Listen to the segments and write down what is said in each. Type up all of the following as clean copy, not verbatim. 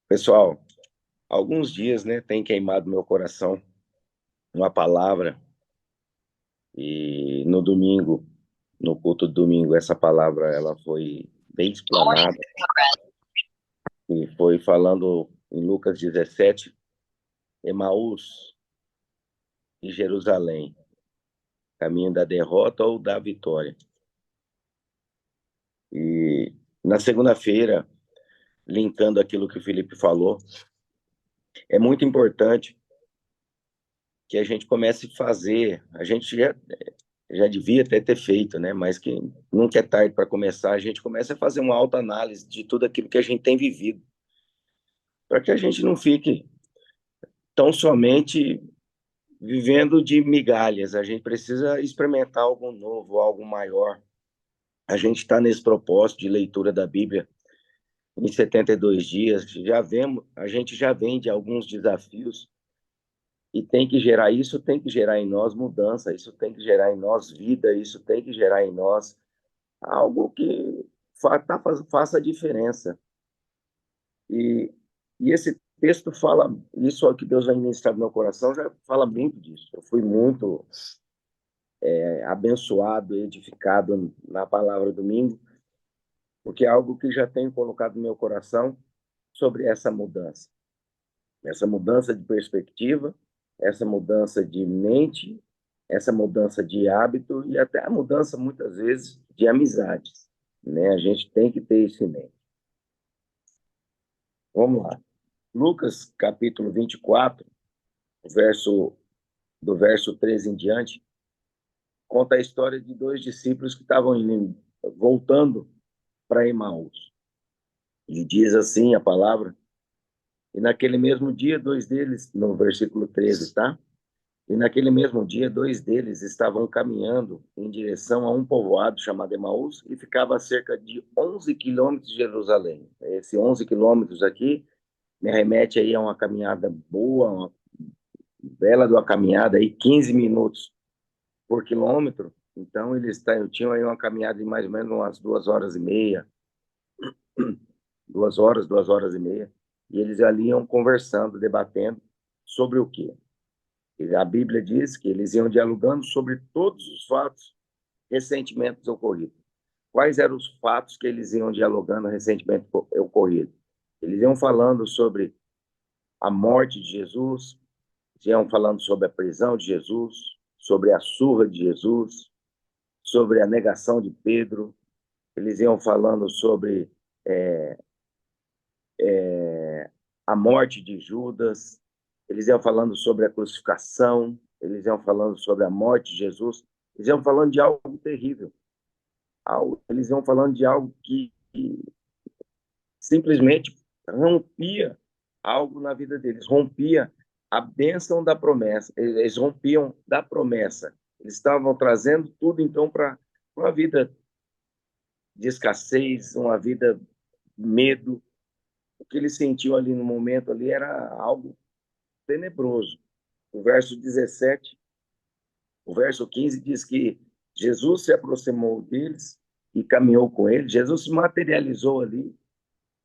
Pessoal, alguns dias, né, tem queimado meu coração uma palavra e no domingo, no culto do domingo, essa palavra ela foi bem explanada e foi falando em Lucas 17, Emaús e Jerusalém, caminho da derrota ou da vitória. E na segunda-feira, linkando aquilo que o Felipe falou, é muito importante que a gente comece a fazer, a gente já devia até ter feito, né? Mas que nunca é tarde para começar, a gente começa a fazer uma autoanálise de tudo aquilo que a gente tem vivido, para que a gente não fique tão somente vivendo de migalhas, a gente precisa experimentar algo novo, algo maior. A gente está nesse propósito de leitura da Bíblia em 72 dias, já vemos, a gente já vem de alguns desafios e tem que gerar isso, tem que gerar em nós mudança, isso tem que gerar em nós vida, isso tem que gerar em nós algo que faça a diferença. E, e esse texto fala, isso que Deus vai ministrar no meu coração, já fala muito disso. Eu fui muito abençoado, edificado na palavra domingo, porque é algo que já tenho colocado no meu coração sobre essa mudança de perspectiva, essa mudança de mente, essa mudança de hábito e até a mudança, muitas vezes, de amizades. Né? A gente tem que ter isso em mente. Vamos lá. Lucas, capítulo 24, verso, do verso 13 em diante, conta a história de dois discípulos que estavam voltando para Emaús. E diz assim a palavra, e naquele mesmo dia, dois deles, no versículo 13, tá? E naquele mesmo dia, dois deles estavam caminhando em direção a um povoado chamado Emaús e ficava a cerca de 11 quilômetros de Jerusalém. Esse 11 quilômetros aqui me remete aí a uma caminhada boa, uma bela de uma caminhada aí, 15 minutos por quilômetro. Então, tinham aí uma caminhada de mais ou menos umas 2 horas e meia, 2 horas e meia. E eles ali iam conversando, debatendo sobre o quê? E a Bíblia diz que eles iam dialogando sobre todos os fatos recentemente ocorridos. Quais eram os fatos que eles iam dialogando recentemente ocorridos? Eles iam falando sobre a morte de Jesus, iam falando sobre a prisão de Jesus, sobre a surra de Jesus, sobre a negação de Pedro, eles iam falando sobre é, a morte de Judas, eles iam falando sobre a crucificação, eles iam falando sobre a morte de Jesus, eles iam falando de algo terrível, eles iam falando de algo que simplesmente rompia algo na vida deles, rompia a bênção da promessa, eles rompiam da promessa, eles estavam trazendo tudo então para uma vida de escassez, uma vida de medo. O que ele sentiu ali no momento ali era algo tenebroso. O verso 17, o verso 15 diz que Jesus se aproximou deles e caminhou com eles. Jesus se materializou ali,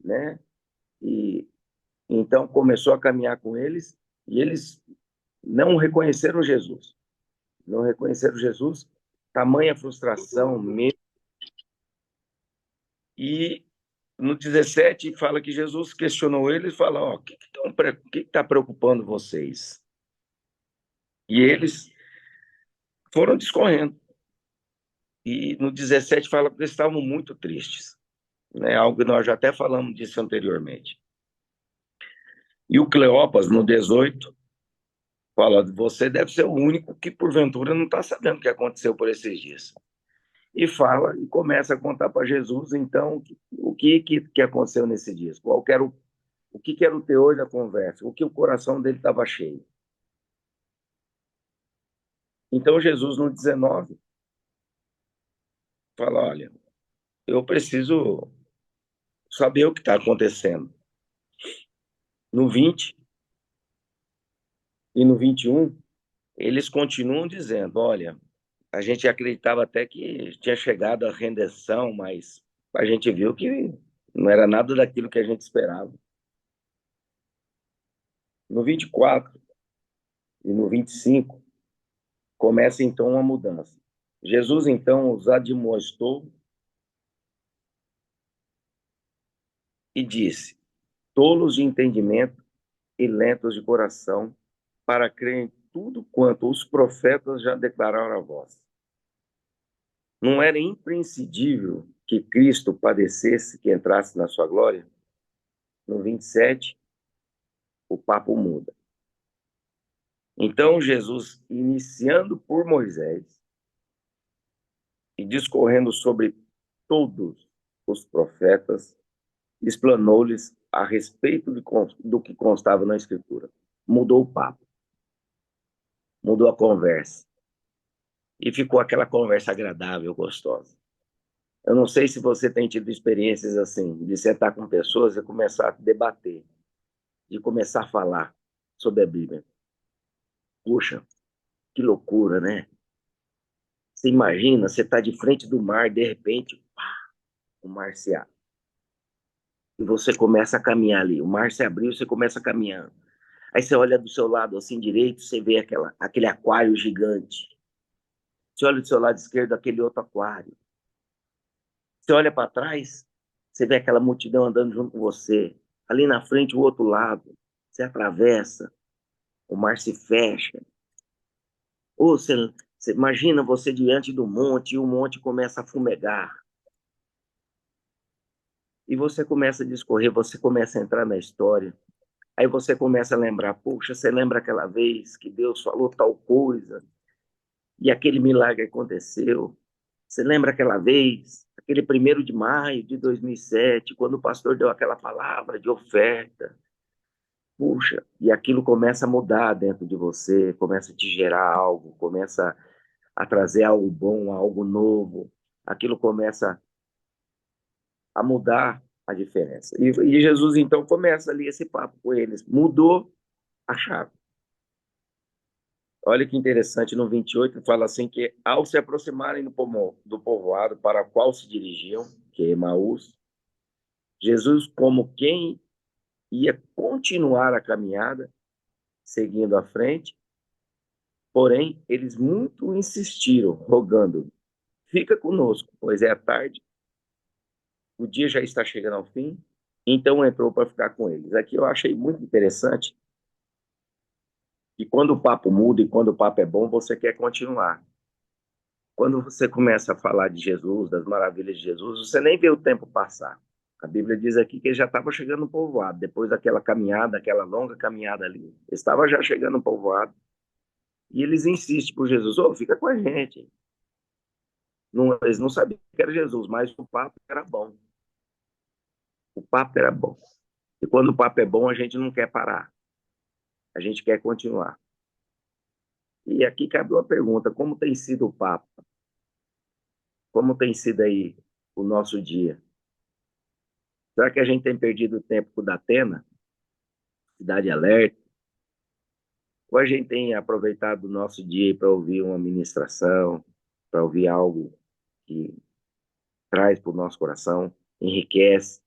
né? E então começou a caminhar com eles e eles não reconheceram Jesus. Não reconheceram Jesus, tamanha frustração, medo. E no 17 fala que Jesus questionou eles e fala, ó, o que está preocupando vocês? E eles foram discorrendo. E no 17 fala que eles estavam muito tristes, né? Algo que nós já até falamos disso anteriormente. E o Cleopas, no 18, fala, você deve ser o único que porventura não está sabendo o que aconteceu por esses dias. E fala, e começa a contar para Jesus, então, o que aconteceu nesses dias, o que era o teor da conversa, o que o coração dele estava cheio. Então Jesus, no 19, fala, olha, eu preciso saber o que está acontecendo. No 20 e no 21, eles continuam dizendo, olha, a gente acreditava até que tinha chegado a rendição, mas a gente viu que não era nada daquilo que a gente esperava. No 24 e no 25, começa então uma mudança. Jesus então os admoestou e disse: tolos de entendimento e lentos de coração, para crer em tudo quanto os profetas já declararam a vós. Não era imprescindível que Cristo padecesse, que entrasse na sua glória? No 27, o papo muda. Então, Jesus, iniciando por Moisés e discorrendo sobre todos os profetas, explanou-lhes a respeito do que constava na Escritura. Mudou o papo, mudou a conversa. E ficou aquela conversa agradável, gostosa. Eu não sei se você tem tido experiências assim, de sentar com pessoas e começar a debater, de começar a falar sobre a Bíblia. Puxa, que loucura, né? Você imagina, você está de frente do mar, de repente, pá, o mar se abre. E você começa a caminhar ali. O mar se abriu, você começa caminhando. Aí você olha do seu lado, assim, direito, você vê aquele aquário gigante. Você olha do seu lado esquerdo, aquele outro aquário. Você olha para trás, você vê aquela multidão andando junto com você. Ali na frente, o outro lado. Você atravessa, o mar se fecha. Ou você imagina você diante do monte e o monte começa a fumegar. E você começa a discorrer, você começa a entrar na história. Aí você começa a lembrar, puxa, você lembra aquela vez que Deus falou tal coisa e aquele milagre aconteceu? Você lembra aquela vez, aquele 1º de maio de 2007, quando o pastor deu aquela palavra de oferta? Puxa, e aquilo começa a mudar dentro de você, começa a te gerar algo, começa a trazer algo bom, algo novo. Aquilo começa a mudar a diferença. E Jesus, então, começa ali esse papo com eles. Mudou a chave. Olha que interessante, no 28 fala assim que ao se aproximarem do povoado para o qual se dirigiam, que é Emaús, Jesus, como quem ia continuar a caminhada, seguindo à frente, porém, eles muito insistiram, rogando, fica conosco, pois é a tarde, o dia já está chegando ao fim, então entrou para ficar com eles. Aqui eu achei muito interessante que quando o papo muda e quando o papo é bom, você quer continuar. Quando você começa a falar de Jesus, das maravilhas de Jesus, você nem vê o tempo passar. A Bíblia diz aqui que ele já estava chegando no povoado, depois daquela caminhada, aquela longa caminhada ali. Ele estava já chegando no povoado. E eles insistem por Jesus, fica com a gente. Não, eles não sabiam que era Jesus, mas o papo era bom. O papo era bom. E quando o papo é bom, a gente não quer parar. A gente quer continuar. E aqui cabe uma pergunta, como tem sido o papo? Como tem sido aí o nosso dia? Será que a gente tem perdido tempo com o Datena, Cidade Alerta? Ou a gente tem aproveitado o nosso dia para ouvir uma ministração, para ouvir algo que traz para o nosso coração, enriquece?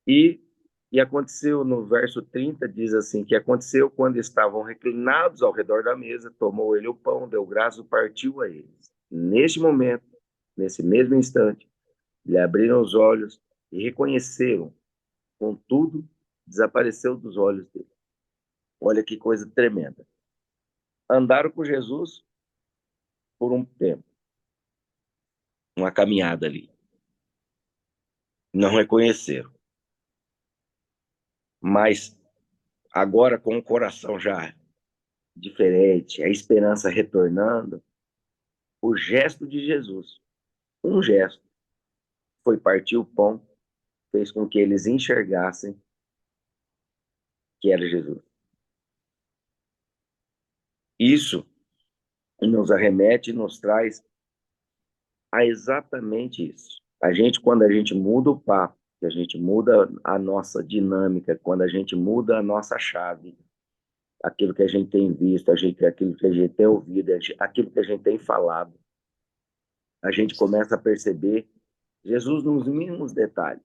E, e aconteceu no verso 30, diz assim, que aconteceu quando estavam reclinados ao redor da mesa, tomou ele o pão, deu graças, partiu a eles. Neste momento, nesse mesmo instante, lhe abriram os olhos e reconheceram, contudo, desapareceu dos olhos dele. Olha que coisa tremenda. Andaram com Jesus por um tempo, uma caminhada ali. Não reconheceram. Mas agora, com o coração já diferente, a esperança retornando, o gesto de Jesus, um gesto, foi partir o pão, fez com que eles enxergassem que era Jesus. Isso nos arremete e nos traz a exatamente isso. Quando a gente muda o papo, que a gente muda a nossa dinâmica, quando a gente muda a nossa chave, aquilo que a gente tem visto, aquilo que a gente tem ouvido, aquilo que a gente tem falado, a gente começa a perceber Jesus nos mínimos detalhes.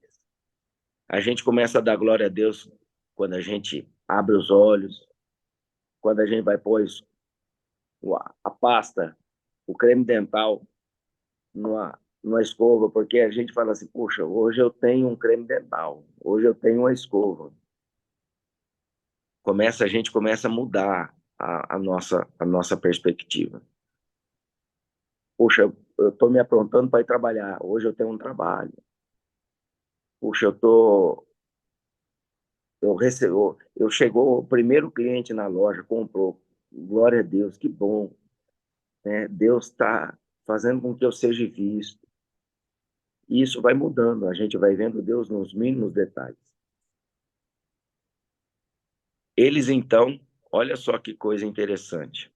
A gente começa a dar glória a Deus quando a gente abre os olhos, quando a gente vai pôr a pasta, o creme dental numa escova, porque a gente fala assim, puxa, hoje eu tenho um creme dental, hoje eu tenho uma escova. A gente começa a mudar a nossa perspectiva. Puxa, eu estou me aprontando para ir trabalhar, hoje eu tenho um trabalho. Puxa, chegou o primeiro cliente na loja, comprou. Glória a Deus, que bom, né? Deus está fazendo com que eu seja visto. E isso vai mudando, a gente vai vendo Deus nos mínimos detalhes. Eles, então, olha só que coisa interessante.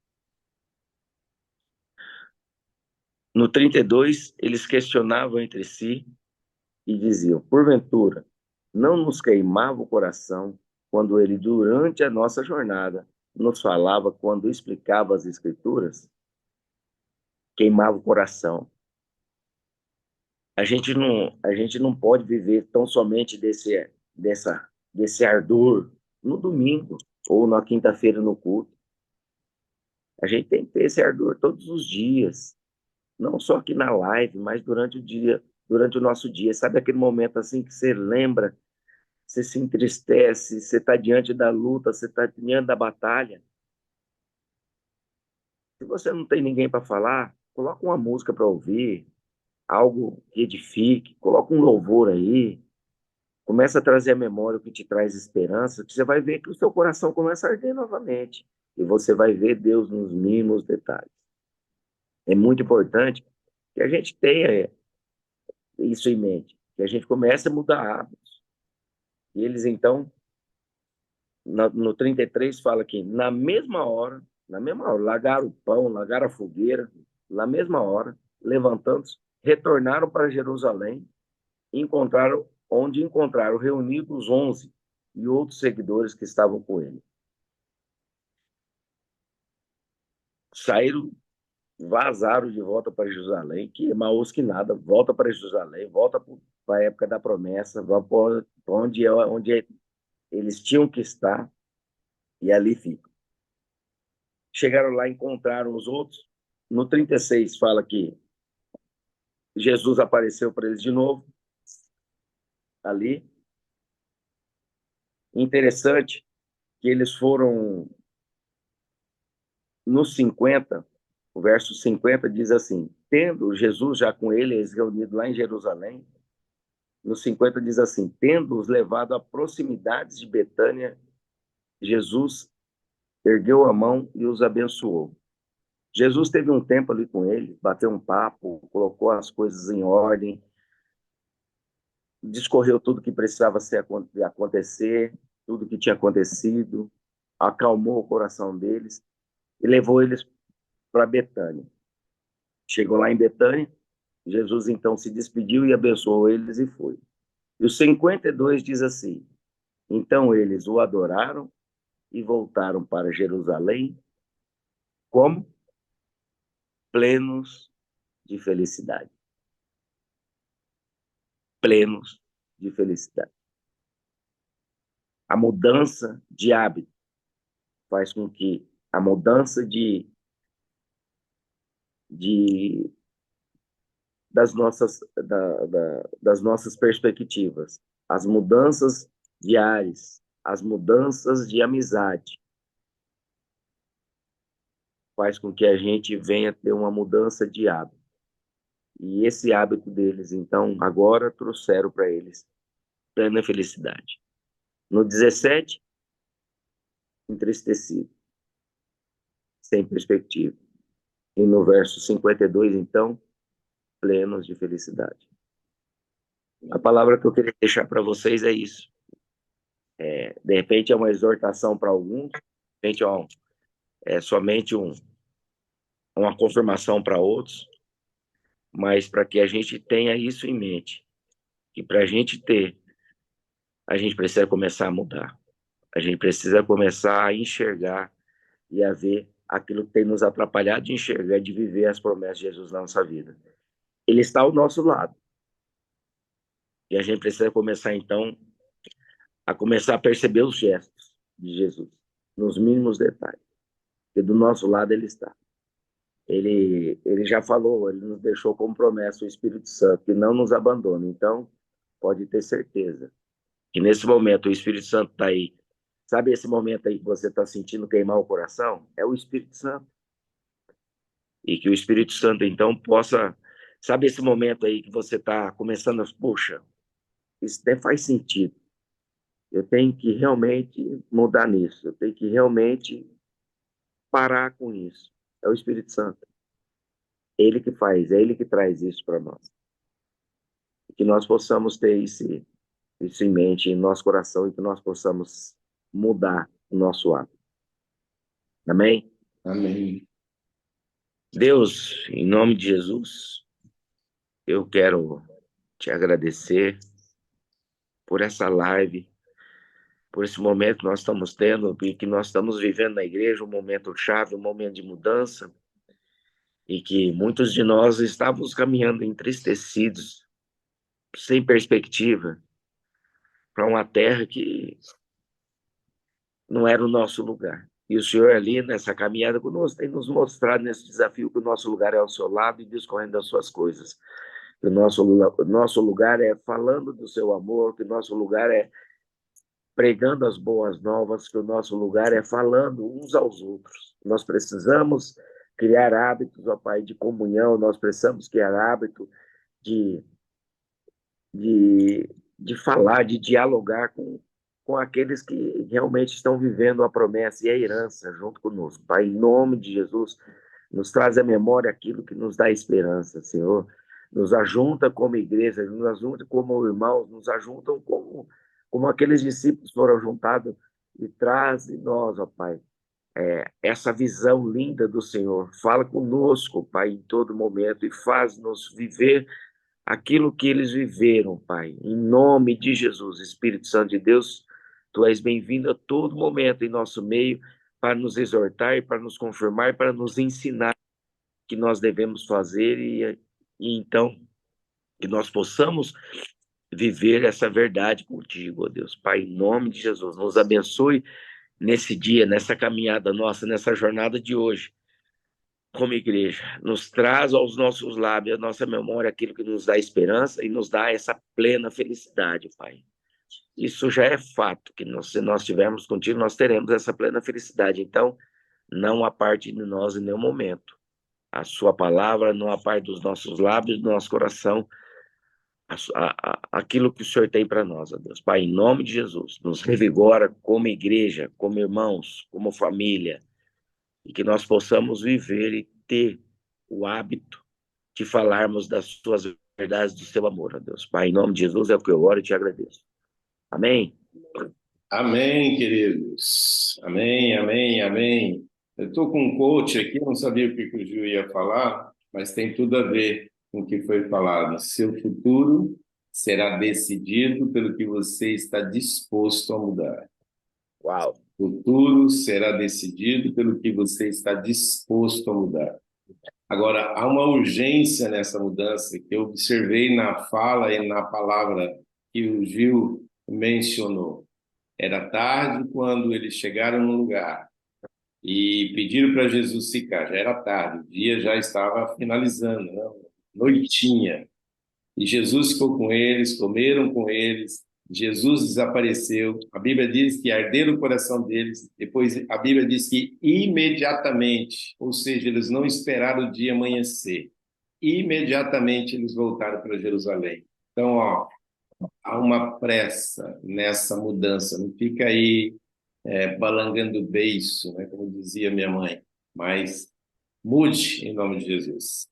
No 32, eles questionavam entre si e diziam: porventura, não nos queimava o coração quando ele, durante a nossa jornada, nos falava, quando explicava as Escrituras? Queimava o coração. A gente não pode viver tão somente desse ardor no domingo ou na quinta-feira no culto. A gente tem que ter esse ardor todos os dias, não só aqui na live, mas durante o dia, durante o nosso dia. Sabe aquele momento assim que você lembra, você se entristece, você está diante da luta, você está diante da batalha. Se você não tem ninguém para falar, coloca uma música para ouvir, algo que edifique, coloca um louvor aí, começa a trazer à memória o que te traz esperança, que você vai ver que o seu coração começa a arder novamente. E você vai ver Deus nos mínimos detalhes. É muito importante que a gente tenha isso em mente, que a gente comece a mudar hábitos. E eles, então, no 33, fala que na mesma hora, largaram o pão, largaram a fogueira, na mesma hora, levantando-se, retornaram para Jerusalém e encontraram reunidos os 11 e outros seguidores que estavam com ele. Saíram, vazaram de volta para Jerusalém, que Emaús que nada, volta para Jerusalém, volta para a época da promessa, vai para onde eles tinham que estar, e ali ficam. Chegaram lá, encontraram os outros. No 36 fala que Jesus apareceu para eles de novo, ali. Interessante que eles foram nos 50, o verso 50 diz assim: tendo Jesus já com eles reunido lá em Jerusalém, no 50 diz assim: tendo-os levado a proximidades de Betânia, Jesus ergueu a mão e os abençoou. Jesus teve um tempo ali com ele, bateu um papo, colocou as coisas em ordem, discorreu tudo que precisava acontecer, tudo que tinha acontecido, acalmou o coração deles e levou eles para Betânia. Chegou lá em Betânia, Jesus então se despediu e abençoou eles e foi. E o 52 diz assim: então eles o adoraram e voltaram para Jerusalém como plenos de felicidade. Plenos de felicidade. A mudança de hábito faz com que a mudança de das nossas perspectivas, as mudanças diárias, as mudanças de amizade, faz com que a gente venha ter uma mudança de hábito. E esse hábito deles, então, agora trouxeram para eles plena felicidade. No 17, entristecido, sem perspectiva. E no verso 52, então, plenos de felicidade. A palavra que eu queria deixar para vocês é isso. De repente é uma exortação para alguns, de repente é somente uma confirmação para outros, mas para que a gente tenha isso em mente, que para a gente ter, a gente precisa começar a mudar. A gente precisa começar a enxergar e a ver aquilo que tem nos atrapalhado de enxergar, de viver as promessas de Jesus na nossa vida. Ele está ao nosso lado. E a gente precisa começar, então, a começar a perceber os gestos de Jesus, nos mínimos detalhes. Porque do nosso lado ele está. Ele já falou, ele nos deixou como promessa o Espírito Santo, que não nos abandona. Então, pode ter certeza que nesse momento o Espírito Santo está aí. Sabe esse momento aí que você está sentindo queimar o coração? É o Espírito Santo. E que o Espírito Santo, então, possa... Sabe esse momento aí que você está começando a... Puxa, isso até faz sentido. Eu tenho que realmente mudar nisso. Eu tenho que realmente parar com isso. É o Espírito Santo. Ele que faz, é ele que traz isso para nós. E que nós possamos ter isso em mente, em nosso coração, e que nós possamos mudar o nosso hábito. Amém? Amém. Deus, em nome de Jesus, eu quero te agradecer por essa live, por esse momento que nós estamos tendo e que nós estamos vivendo na igreja, um momento chave, um momento de mudança, e que muitos de nós estávamos caminhando entristecidos, sem perspectiva, para uma terra que não era o nosso lugar. E o Senhor ali, nessa caminhada conosco, tem nos mostrado nesse desafio que o nosso lugar é ao seu lado e discorrendo das suas coisas. Que o nosso lugar é falando do seu amor, que o nosso lugar é pregando as boas novas, que o nosso lugar é falando uns aos outros. Nós precisamos criar hábitos, ó Pai, de comunhão, nós precisamos criar hábito de, de falar, de dialogar com aqueles que realmente estão vivendo a promessa e a herança junto conosco. Pai, em nome de Jesus, nos traz à memória aquilo que nos dá esperança, Senhor. Nos ajunta como igreja, nos ajunta como irmãos, nos ajuntam como aqueles discípulos foram juntados e traz em nós, ó Pai, essa visão linda do Senhor. Fala conosco, Pai, em todo momento e faz-nos viver aquilo que eles viveram, Pai. Em nome de Jesus, Espírito Santo de Deus, Tu és bem-vindo a todo momento em nosso meio para nos exortar e para nos confirmar e para nos ensinar o que nós devemos fazer e então que nós possamos viver essa verdade contigo, ó Deus. Pai, em nome de Jesus, nos abençoe nesse dia, nessa caminhada nossa, nessa jornada de hoje como igreja, nos traz aos nossos lábios, à nossa memória, aquilo que nos dá esperança e nos dá essa plena felicidade, Pai. Isso já é fato, que se nós estivermos contigo, nós teremos essa plena felicidade. Então, não aparte de nós em nenhum momento. A sua palavra não aparte dos nossos lábios, do nosso coração, aquilo que o Senhor tem para nós, ó Deus. Pai, em nome de Jesus, nos revigora como igreja, como irmãos, como família, e que nós possamos viver e ter o hábito de falarmos das suas verdades, do seu amor, ó Deus. Pai, em nome de Jesus é o que eu oro e te agradeço. Amém? Amém, queridos. Amém, amém, amém. Eu estou com um coach aqui, não sabia o que o Gil ia falar, mas tem tudo a ver com o que foi falado. Seu futuro será decidido pelo que você está disposto a mudar. Uau! O futuro será decidido pelo que você está disposto a mudar. Agora, há uma urgência nessa mudança que eu observei na fala e na palavra que o Gil mencionou. Era tarde quando eles chegaram no lugar e pediram para Jesus ficar. Já era tarde, o dia já estava finalizando, né? Noitinha. E Jesus ficou com eles, comeram com eles. Jesus desapareceu. A Bíblia diz que arderam o coração deles. Depois a Bíblia diz que imediatamente, ou seja, eles não esperaram o dia amanhecer. Imediatamente eles voltaram para Jerusalém. Então, ó, há uma pressa nessa mudança. Não fica aí balangando o beiço, né, como dizia minha mãe. Mas mude em nome de Jesus.